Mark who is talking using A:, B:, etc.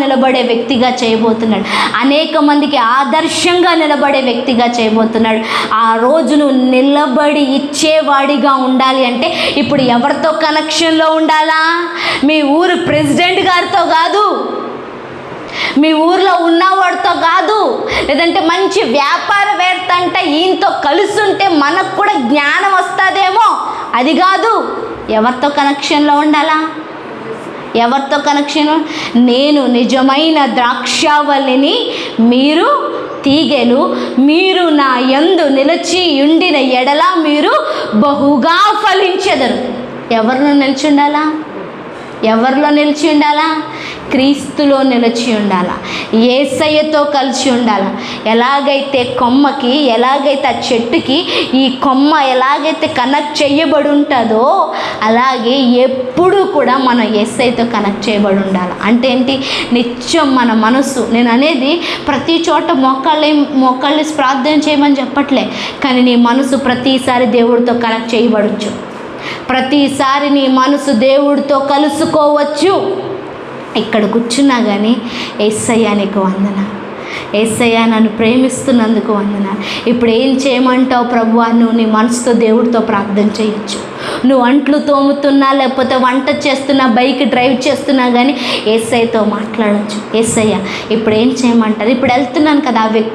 A: నిలబడే వ్యక్తిగా చేయబోతున్నాడు. అనేక మందికి ఆదర్శంగా నిలబడే వ్యక్తిగా చేయబోతున్నాడు. ఆ రోజు నువ్వు నిలబడి ఇచ్చేవాడిగా ఉండాలి అంటే ఇప్పుడు ఎవరితో కనెక్షన్లో ఉండాలా? మీ ఊరు ప్రెసిడెంట్ గారితో కాదు, మీ ఊర్లో ఉన్నవాడితో కాదు, లేదంటే మంచి వ్యాపారవేత్త అంటే ఈయనతో కలుసుంటే మనకు కూడా జ్ఞానం వస్తుందేమో, అది కాదు. ఎవరితో కనెక్షన్లో ఉండాలా? ఎవరితో కనెక్షన్? నేను నిజమైన ద్రాక్షావల్లిని, మీరు తీగెలు. మీరు నా యందు నిలిచి ఉండిన ఎడల మీరు బహుగా ఫలించెదరు. ఎవరిలో నిలిచి ఉండాలా? ఎవరిలో నిలిచి ఉండాలా? క్రీస్తులో నిలిచి ఉండాలా, యేసయ్యతో కలిసి ఉండాలా. ఎలాగైతే కొమ్మకి, ఎలాగైతే ఆ చెట్టుకి ఈ కొమ్మ ఎలాగైతే కనెక్ట్ చేయబడి ఉంటుందో అలాగే ఎప్పుడు కూడా మనం యేసయ్యతో కనెక్ట్ చేయబడి ఉండాలి. అంటే ఏంటి? నిత్యం మన మనసు, నేను అనేది ప్రతి చోట మొక్కల్ని ప్రార్థన చేయమని చెప్పట్లే, కానీ నీ మనసు ప్రతిసారి దేవుడితో కనెక్ట్ చేయబడచ్చు. ప్రతిసారి నీ మనసు దేవుడితో కలుసుకోవచ్చు. ఇక్కడ కూర్చున్నా కానీ యేసయ్యా నీకు వందనాలు, యేసయ్యా నన్ను ప్రేమిస్తున్నందుకు వందనాలు. ఇప్పుడు ఏం చేయమంటావు ప్రభువా? నువ్వు నీ మనసుతో దేవుడితో ప్రార్థన చేయొచ్చు. నువ్వు అంట్లు తోముతున్నా, లేకపోతే వంట చేస్తున్నా, బైక్ డ్రైవ్ చేస్తున్నా కానీ యేసయ్యతో మాట్లాడచ్చు. యేసయ్యా ఇప్పుడు ఏం చేయమంటారు? ఇప్పుడు వెళ్తున్నాను కదా, ఆ వ్యక్తి